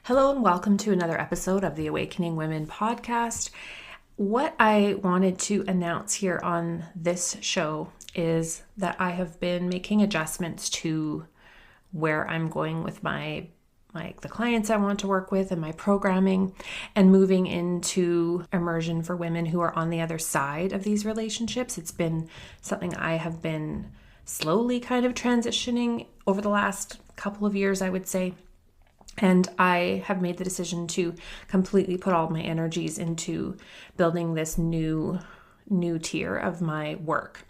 Hello and welcome to another episode of the Awakening Women podcast. What I wanted to announce here on this show is that I have been making adjustments to where I'm going with the clients I want to work with and my programming, and moving into immersion for women who are on the other side of these relationships. It's been something I have been slowly kind of transitioning over the last couple of years, I would say. And I have made the decision to completely put all my energies into building this new tier of my work.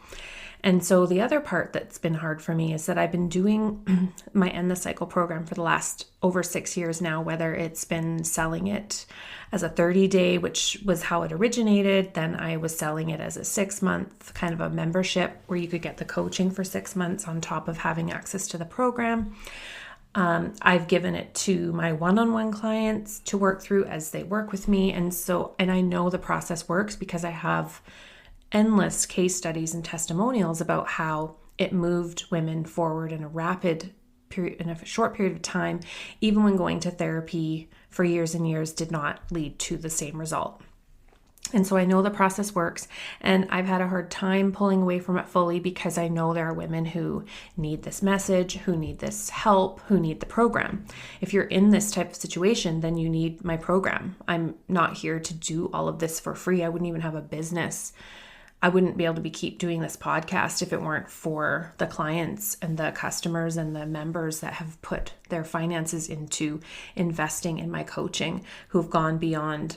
And so the other part that's been hard for me is that I've been doing my End the Cycle program for the last over 6 years now, whether it's been selling it as a 30-day, which was how it originated. Then I was selling it as a 6-month kind of a membership where you could get the coaching for 6 months on top of having access to the program. I've given it to my one-on-one clients to work through as they work with me. And I know the process works because I have endless case studies and testimonials about how it moved women forward in a short period of time, even when going to therapy for years and years did not lead to the same result. And so I know the process works, and I've had a hard time pulling away from it fully because I know there are women who need this message, who need this help, who need the program. If you're in this type of situation, then you need my program. I'm not here to do all of this for free. I wouldn't even have a business. I wouldn't be able to keep doing this podcast if it weren't for the clients and the customers and the members that have put their finances into investing in my coaching, who've gone beyond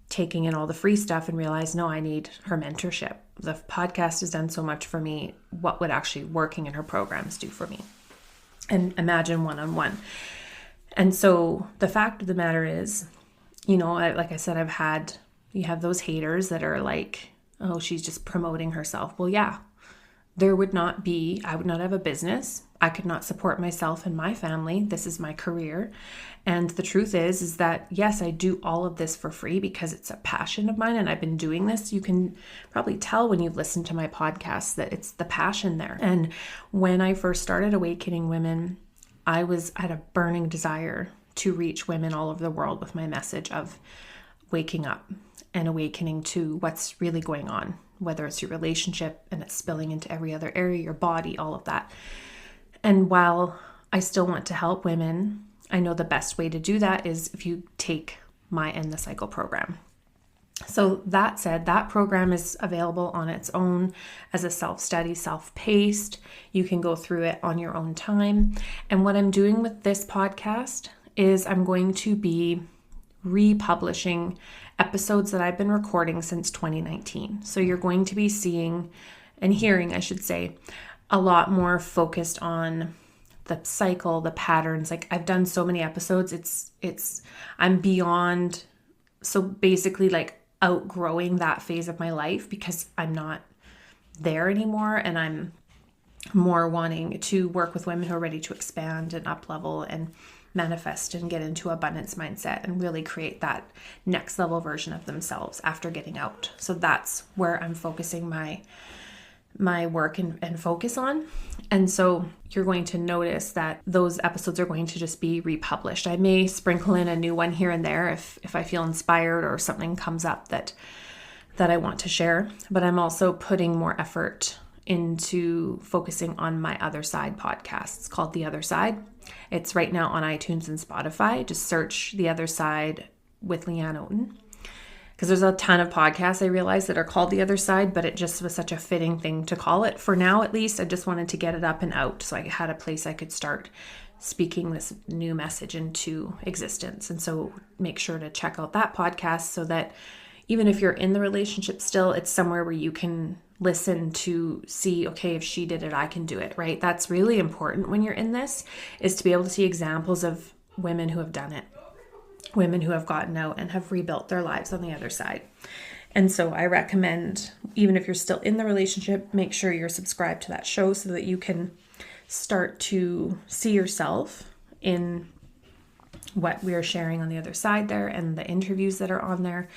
taking in all the free stuff and realized, no, I need her mentorship. The podcast has done so much for me. What would actually working in her programs do for me? And imagine one-on-one. And so the fact of the matter is, like I said, you have those haters that are like, oh, she's just promoting herself. Well, yeah, I would not have a business. I could not support myself and my family. This is my career. And the truth is that, yes, I do all of this for free because it's a passion of mine and I've been doing this. You can probably tell when you've listened to my podcast that it's the passion there. And when I first started Awakening Women, I had a burning desire to reach women all over the world with my message of waking up and awakening to what's really going on, whether it's your relationship and it's spilling into every other area, your body, all of that. And while I still want to help women, I know the best way to do that is if you take my End the Cycle program. So that said, that program is available on its own as a self-study, self-paced. You can go through it on your own time. And what I'm doing with this podcast is I'm going to be republishing episodes that I've been recording since 2019. So you're going to be seeing and hearing, I should say, a lot more focused on the cycle, the patterns. Like I've done so many episodes, I'm beyond, so basically like outgrowing that phase of my life because I'm not there anymore. And I'm more wanting to work with women who are ready to expand and up level and manifest and get into abundance mindset and really create that next level version of themselves after getting out. So that's where I'm focusing my work and focus on. And so you're going to notice that those episodes are going to just be republished. I may sprinkle in a new one here and there if I feel inspired or something comes up that I want to share. But I'm also putting more effort into focusing on my Other Side podcast. It's called The Other Side. It's right now on iTunes and Spotify. Just search The Other Side with Leanne Oaten. Because there's a ton of podcasts I realize that are called The Other Side, but it just was such a fitting thing to call it. For now, at least, I just wanted to get it up and out so I had a place I could start speaking this new message into existence. And so make sure to check out that podcast so that even if you're in the relationship still, it's somewhere where you can listen to see, okay, if she did it, I can do it, right? That's really important when you're in this, is to be able to see examples of women who have done it. Women who have gotten out and have rebuilt their lives on the other side. And so I recommend, even if you're still in the relationship, make sure you're subscribed to that show so that you can start to see yourself in what we are sharing on the other side there and the interviews that are on there.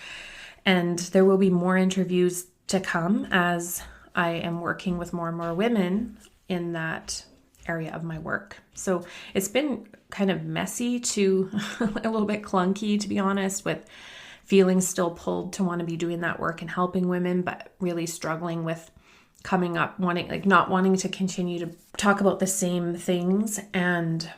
And there will be more interviews to come as I am working with more and more women in that area of my work. So it's been kind of messy to a little bit clunky, to be honest, with feeling still pulled to want to be doing that work and helping women, but really struggling with coming up, not wanting to continue to talk about the same things and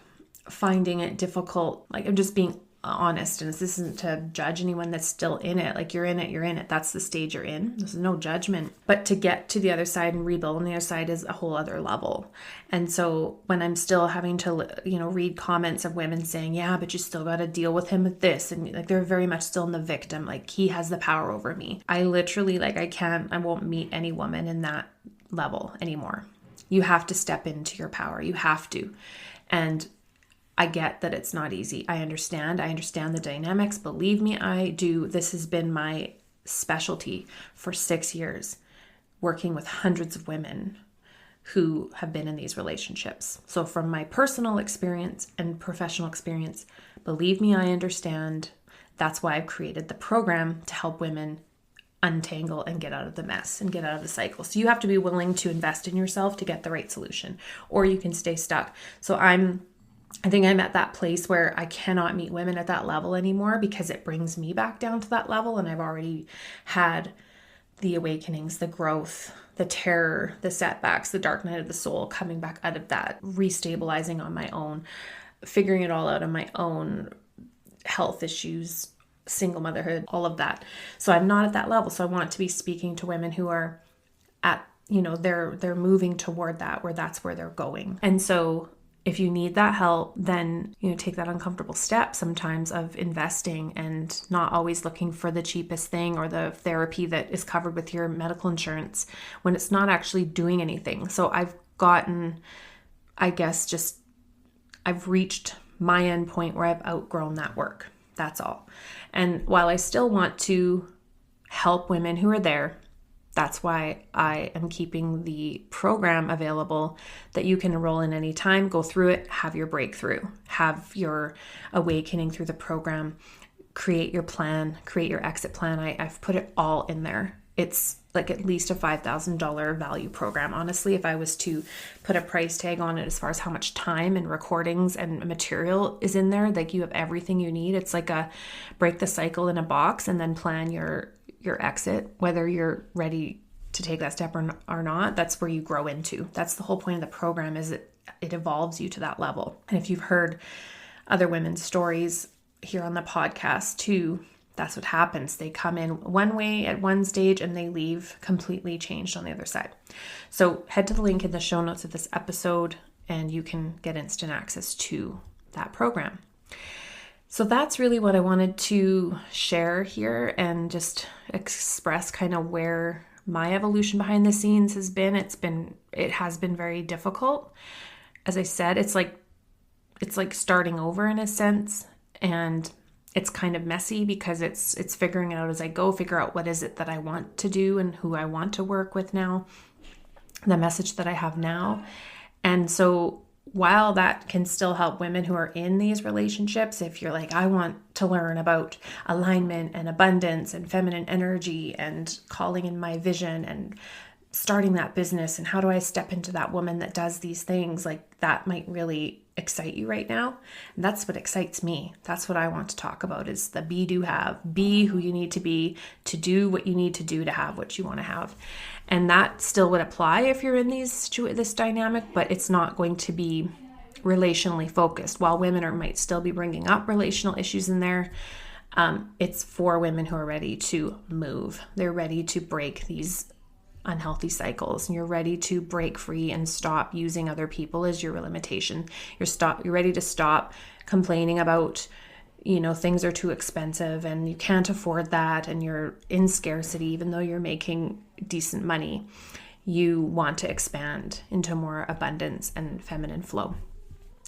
finding it difficult. Like, I'm just being honest, and this isn't to judge anyone that's still in it. Like, you're in it. That's the stage you're in. There's no judgment. But to get to the other side and rebuild on the other side is a whole other level. And so when I'm still having to, read comments of women saying, yeah, but you still got to deal with him with this. And like, they're very much still in the victim. Like, he has the power over me. I literally, I won't meet any woman in that level anymore. You have to step into your power. You have to. And I get that it's not easy. I understand the dynamics. Believe me, I do. This has been my specialty for 6 years, working with hundreds of women who have been in these relationships. So from my personal experience and professional experience, believe me, I understand. That's why I've created the program to help women untangle and get out of the mess and get out of the cycle. So you have to be willing to invest in yourself to get the right solution, or you can stay stuck. So I think I'm at that place where I cannot meet women at that level anymore because it brings me back down to that level. And I've already had the awakenings, the growth, the terror, the setbacks, the dark night of the soul, coming back out of that, restabilizing on my own, figuring it all out on my own, health issues, single motherhood, all of that. So I'm not at that level. So I want to be speaking to women who are at, they're moving toward that, where that's where they're going. And so if you need that help, then, take that uncomfortable step sometimes of investing and not always looking for the cheapest thing or the therapy that is covered with your medical insurance when it's not actually doing anything. So I've gotten, I've reached my end point where I've outgrown that work. That's all. And while I still want to help women who are there, that's why I am keeping the program available that you can enroll in anytime, go through it, have your breakthrough, have your awakening through the program, create your plan, create your exit plan. I've put it all in there. It's like at least a $5,000 value program. Honestly, if I was to put a price tag on it as far as how much time and recordings and material is in there, like you have everything you need. It's like a break the cycle in a box and then plan your exit, whether you're ready to take that step or not. That's where you grow into. That's the whole point of the program, is it evolves you to that level. And if you've heard other women's stories here on the podcast too, that's what happens. They come in one way at one stage and they leave completely changed on the other side. So head to the link in the show notes of this episode and you can get instant access to that program. So that's really what I wanted to share here and just express kind of where my evolution behind the scenes has been. It has been very difficult. As I said, it's like starting over in a sense, and it's kind of messy because it's figuring it out as I go, figure out what is it that I want to do and who I want to work with now, the message that I have now. And so while that can still help women who are in these relationships, if you're like, I want to learn about alignment and abundance and feminine energy and calling in my vision and starting that business and how do I step into that woman that does these things, like that might really excite you right now. And that's what excites me. That's what I want to talk about, is the be, do, have. Be who you need to be to do what you need to do to have what you want to have. And that still would apply if you're in this dynamic, but it's not going to be relationally focused. While women might still be bringing up relational issues in there, it's for women who are ready to move. They're ready to break these unhealthy cycles, and you're ready to break free and stop using other people as your limitation. You're ready to stop complaining about, things are too expensive and you can't afford that and you're in scarcity even though you're making decent money. You want to expand into more abundance and feminine flow.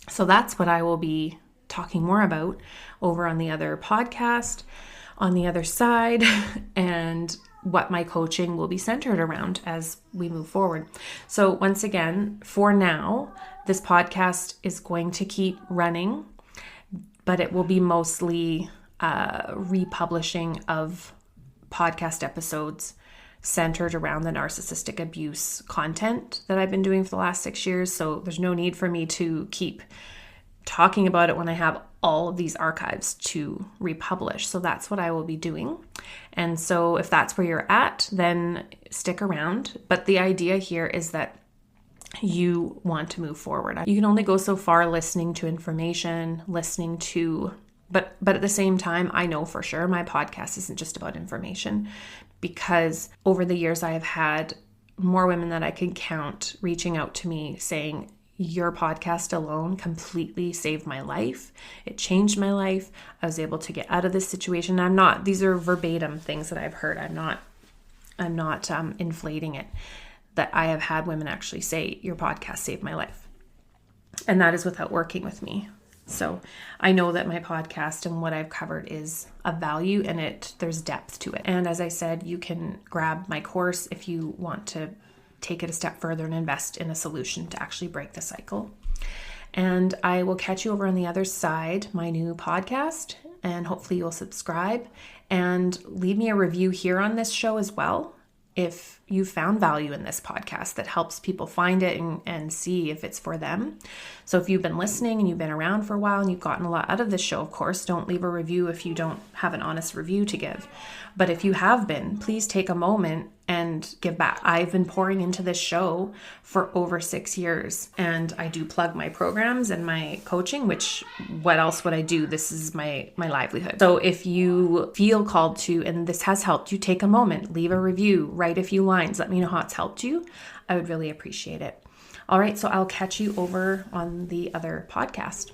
So that's what I will be talking more about over on the other podcast, on the other side, and what my coaching will be centered around as we move forward. So once again, for now, this podcast is going to keep running, but it will be mostly republishing of podcast episodes centered around the narcissistic abuse content that I've been doing for the last 6 years. So there's no need for me to keep talking about it when I have all of these archives to republish. So that's what I will be doing. And so if that's where you're at, then stick around. But the idea here is that you want to move forward. You can only go so far listening to information, but at the same time, I know for sure my podcast isn't just about information, because over the years I have had more women that I can count reaching out to me saying, your podcast alone completely saved my life. It changed my life. I was able to get out of this situation. These are verbatim things that I've heard. I'm not inflating it. That I have had women actually say, your podcast saved my life. And that is without working with me. So I know that my podcast and what I've covered is of value, and there's depth to it. And as I said, you can grab my course if you want to take it a step further and invest in a solution to actually break the cycle. And I will catch you over on the other side, my new podcast, and hopefully you'll subscribe and leave me a review here on this show as well. If you found value in this podcast that helps people find it and see if it's for them. So if you've been listening and you've been around for a while and you've gotten a lot out of this show, of course, don't leave a review if you don't have an honest review to give. But if you have been, please take a moment and give back. I've been pouring into this show for over 6 years, and I do plug my programs and my coaching, which what else would I do? This is my livelihood. So if you feel called to, and this has helped you, take a moment, leave a review, write a few lines, let me know how it's helped you. I would really appreciate it. All right, so I'll catch you over on the other podcast.